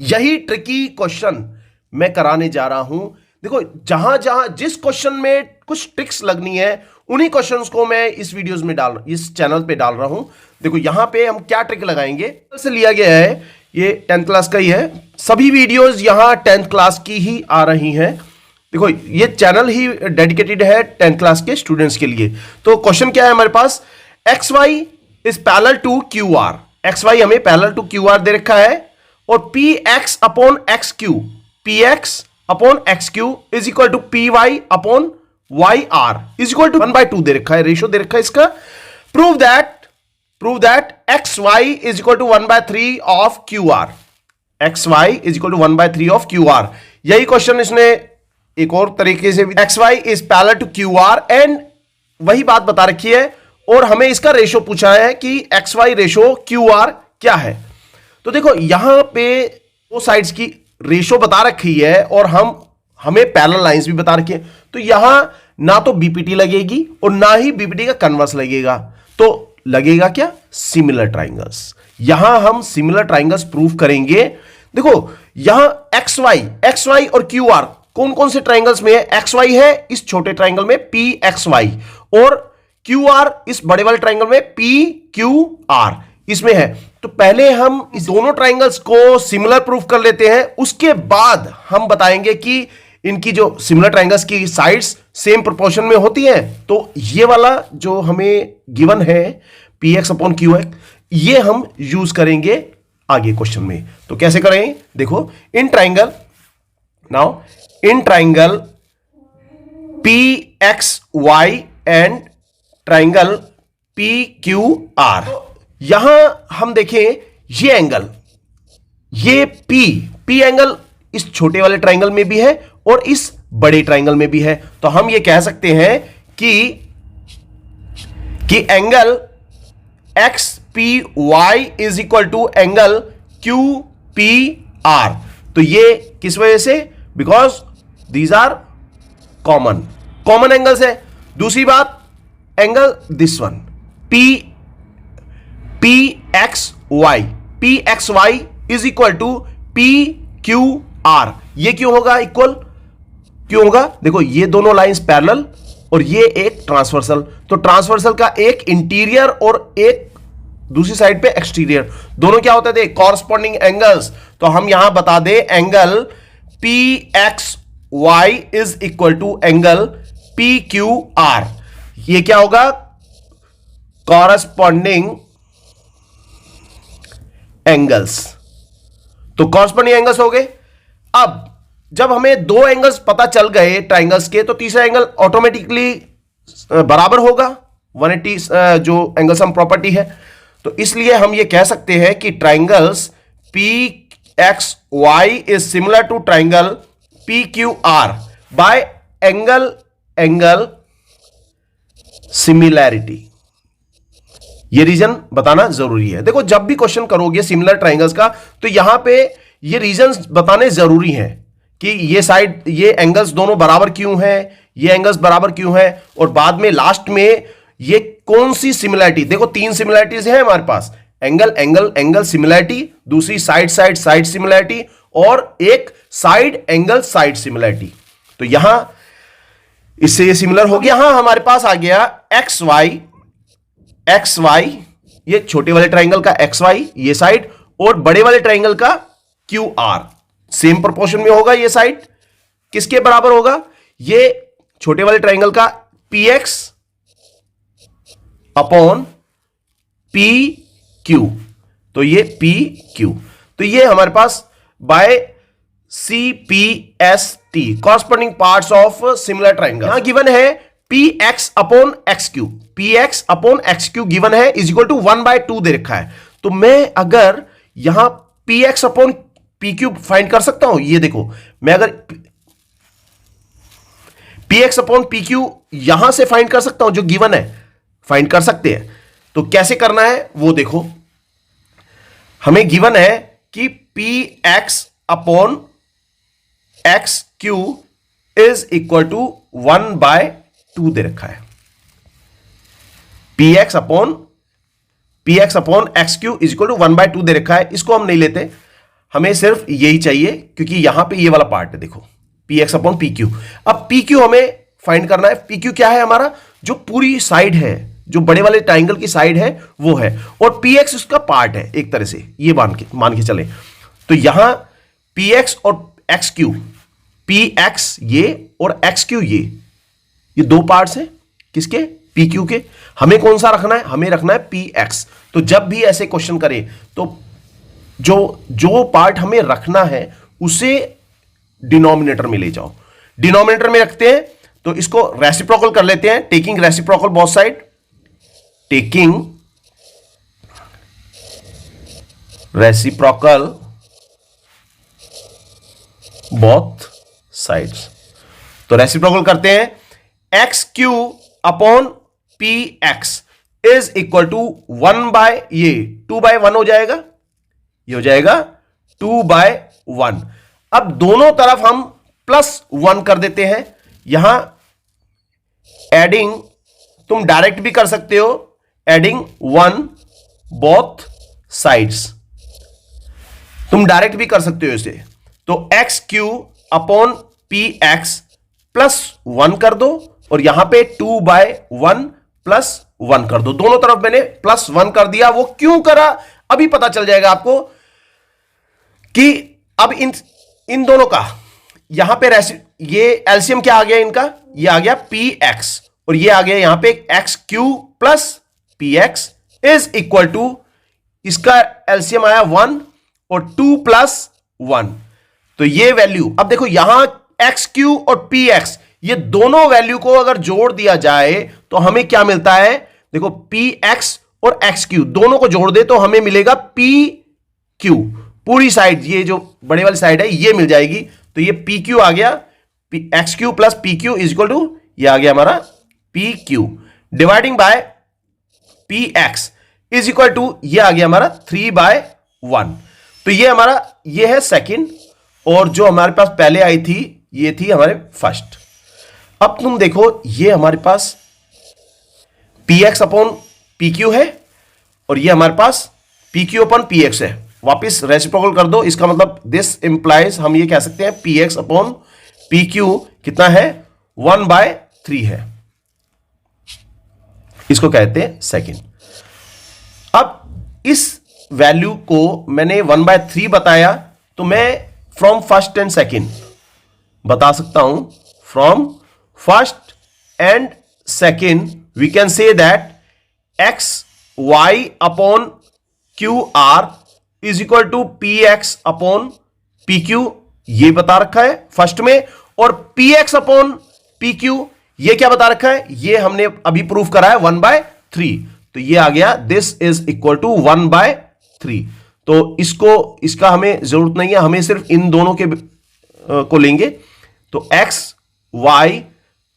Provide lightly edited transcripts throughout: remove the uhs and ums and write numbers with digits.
यही tricky question मैं कराने जा रहा हूं। देखो, जहां जहां जिस क्वेश्चन में कुछ ट्रिक्स लगनी है उन्हीं क्वेश्चंस को मैं इस वीडियोस में इस चैनल पे डाल रहा हूं। देखो, यहां पे हम क्या ट्रिक लगाएंगे से लिया गया है, ये 10th क्लास का ही है। सभी वीडियोस यहां 10th क्लास की ही आ रही हैं। देखो, ये चैनल ही डेडिकेटेड है 10th क्लास के स्टूडेंट्स के लिए। तो क्वेश्चन क्या है हमारे पास, X Y is parallel to Q R. X Y हमें पैरेलल टू क्यू आर दे रखा है और P X upon X Q, P X upon X Q is equal to P Y upon Y R is equal to 1/2 दे रखा है, ratio दे रखा है इसका। Prove that X Y is equal to 1/3 of Q R. X Y is equal to 1/3 of Q R. यही question इसने एक और तरीके से, X Y is parallel to Q R and वही बात बता रखी है और हमें इसका रेशियो पूछा है कि X Y ratio Q R क्या है। तो देखो, यहां पे दो साइड्स की रेशियो बता रखी है और हमें पैरेलल लाइंस भी बता रखी है। तो यहां ना तो बीपीटी लगेगी और ना ही बीपीटी का कन्वर्स लगेगा, तो लगेगा क्या, सिमिलर ट्राइंगल्स। यहां हम सिमिलर ट्राइंगल्स प्रूफ करेंगे। देखो, यहां एक्स वाई और क्यू आर कौन कौन से ट्राइंगल्स में है। एक्स वाई है इस छोटे ट्राइंगल में पी एक्स वाई और क्यू आर इस बड़े वाले ट्राइंगल में पी क्यू आर इसमें है। तो पहले हम इस दोनों ट्राइंगल्स को सिमिलर प्रूफ कर लेते हैं, उसके बाद हम बताएंगे कि इनकी जो सिमिलर ट्राइंगल्स की साइड्स सेम प्रोपोर्शन में होती हैं। तो ये वाला जो हमें गिवन है P X upon Q x, ये हम यूज करेंगे आगे क्वेश्चन में। तो कैसे करें, देखो, in triangle P X Y and triangle P Q R. यहां हम देखें ये एंगल, ये पी एंगल इस छोटे वाले ट्राइंगल में भी है और इस बड़े ट्राइंगल में भी है। तो हम ये कह सकते हैं कि angle X P Y is equal to angle Q P R. तो ये किस वजह से, because these are common angles है। दूसरी बात, angle this one P X Y is equal to P Q R. ये क्यों होगा इक्वल, क्यों होगा, देखो ये दोनों लाइंस पैरेलल और ये एक ट्रांसवर्सल। तो ट्रांसवर्सल का एक इंटीरियर और एक दूसरी साइड पे एक्सटीरियर, दोनों क्या होते थे, कॉरस्पॉन्डिंग एंगल्स। तो हम यहां बता दें angle P X Y is equal to angle P Q R. ये क्या होगा, कॉरस्पॉन्डिंग एंगल्स। तो कॉरस्पॉन्डिंग एंगल्स हो गए। अब जब हमें दो एंगल्स पता चल गए ट्राइंगल्स के, तो तीसरा एंगल ऑटोमेटिकली बराबर होगा 180 जो एंगल सम प्रॉपर्टी है। तो इसलिए हम ये कह सकते हैं कि triangles P X Y is similar to triangle P Q R by angle similarity. ये रीजन बताना जरूरी है। देखो, जब भी क्वेश्चन करोगे सिमिलर ट्राइंगल्स का, तो यहां पे ये रीजंस बताने जरूरी हैं कि ये साइड, ये एंगल्स दोनों बराबर क्यों हैं, ये एंगल्स बराबर क्यों हैं, और बाद में लास्ट में ये कौन सी सिमिलैरिटी। देखो, 3 सिमिलैरिटीज हैं हमारे पास, एंगल सिमिलैरिटी, दूसरी साइड सिमिलैरिटी और एक साइड एंगल साइड सिमिलैरिटी। तो यहां इससे ये सिमिलर हो गया। यहां हमारे पास आ गया एक्स वाई, ये छोटे वाले ट्राइंगल का एक्स वाई ये साइड और बड़े वाले ट्राइंगल का क्यू आर। सेम प्रोपोर्शन में होगा, ये साइड किसके बराबर होगा, ये छोटे वाले ट्राइंगल का P X upon P Q. तो ये पी क्यू, तो ये हमारे पास by C P S T, corresponding parts of similar triangle. यहां गिवन है P X upon X Q, P X upon X Q given है इज इक्वल टू 1/2 दे रखा है। तो मैं अगर यहां P X upon P Q find कर सकता हूं, ये देखो, मैं अगर P X upon P Q यहां से फाइंड कर सकता हूं, जो गिवन है फाइंड कर सकते हैं। तो कैसे करना है वो देखो, हमें गिवन है कि P X upon X Q is equal to 1/2 दे रखा है। P X upon X Q is equal to 1/2 दे रखा है। इसको हम नहीं लेते, हमें सिर्फ यही चाहिए, क्योंकि यहां पे ये वाला पार्ट है, देखो px अपॉन pq। अब pq हमें फाइंड करना है। pq क्या है हमारा, जो पूरी साइड है, जो बड़े वाले ट्राइंगल की साइड है वो है, और px उसका पार्ट है एक तरह से, ये मान के चले। तो यहां px और xq, px ये और xq ये दो पार्ट्स हैं किसके, pq के। हमें कौन सा रखना है, हमें रखना है px। तो जब भी ऐसे क्वेश्चन करें तो जो पार्ट हमें रखना है उसे डिनोमिनेटर में ले जाओ। डिनोमिनेटर में रखते हैं तो इसको रेसिप्रोकल कर लेते हैं, taking reciprocal both side, taking reciprocal both sides. तो रेसिप्रोकल करते हैं, X Q upon P X is equal to 1 ये 2/1 हो जाएगा, ये हो जाएगा 2/1। अब दोनों तरफ हम +1 कर देते हैं। यहां एडिंग तुम डायरेक्ट भी कर सकते हो, एडिंग 1 बोथ साइड्स, तुम डायरेक्ट भी कर सकते हो इसे। तो x Q upon P x +1 कर दो, और यहां पे 2/1 +1 कर दो। दोनों तरफ मैंने +1 कर दिया। वो क्यों करा अभी पता चल जाएगा आपको, कि अब इन दोनों का यहां पे ये एलसीएम क्या आ गया इनका, ये आ गया px, और ये आ गया यहां पे xq plus px is equal to, इसका एलसीएम आया 1 और 2 + 1। तो ये वैल्यू, अब देखो यहां xq और px ये दोनों वैल्यू को अगर जोड़ दिया जाए तो हमें क्या मिलता है, देखो px और xq दोनों को जोड़ दे तो हमें मिलेगा pq। पूरी साइड, ये जो बड़े वाली साइड है ये मिल जाएगी। तो ये pq आ गया, xq plus pq is equal to, ये आ गया हमारा pq dividing by px is equal to, ये आ गया हमारा 3/1। तो ये हमारा, ये है सेकंड, और जो हमारे पास पहले आई थी ये थी हमारे फर्स्ट। अब तुम देखो ये हमारे पास px अपॉन pq है, और ये हमारे पास pq अपॉन px है। वापिस रेसिप्रोकल कर दो, इसका मतलब दिस इंप्लाइज, हम ये कह सकते हैं px अपॉन pq कितना है, 1/3 है, इसको कहते हैं सेकंड। अब इस वैल्यू को मैंने 1/3 बताया, तो मैं फ्रॉम फर्स्ट एंड सेकंड बता सकता हूं। From first and second we can say that X Y upon Q R is equal to P X upon P Q, ये बता रखा है फर्स्ट में, और P X upon P Q ये क्या बता रखा है, ये हमने अभी प्रूफ करा है 1/3। तो ये आ गया दिस इज इक्वल टू 1/3। तो इसका हमें जरूरत नहीं है, हमें सिर्फ इन दोनों के को लेंगे। तो X Y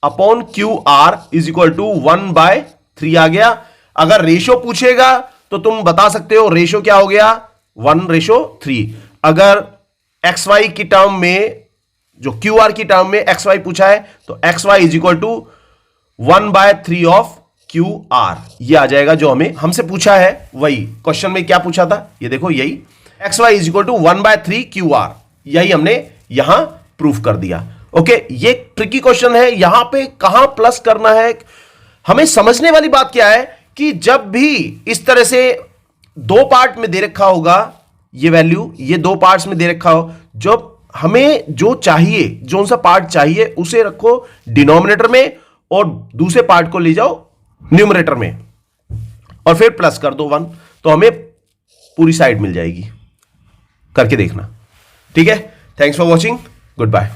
upon Q R is equal to 1/3 आ गया। अगर रेशो पूछेगा तो तुम बता सकते हो रेशो क्या हो गया, 1:3। अगर एक्स वाई की टर्म में, जो क्यू आर की टर्म में एक्स वाई पूछा है, तो X Y is equal to 1/3 of Q R, ये आ जाएगा। जो हमसे पूछा है वही क्वेश्चन में क्या पूछा था, ये देखो यही X Y is equal to 1/3 Q R, यही हमने यहां प्रूफ कर दिया। ओके, ये ट्रिकी क्वेश्चन है, यहां पे कहां प्लस करना है। हमें समझने वाली बात क्या है कि जब भी इस तरह से दो पार्ट में दे रखा होगा ये वैल्यू, ये दो पार्ट्स में दे रखा हो, जब हमें जो चाहिए, जो सा पार्ट चाहिए उसे रखो डिनोमिनेटर में और दूसरे पार्ट को ले जाओ न्यूमरेटर में, और फिर प्लस कर दो 1, तो हमें पूरी साइड मिल जाएगी। करके देखना, ठीक है। Thanks for watching, good bye.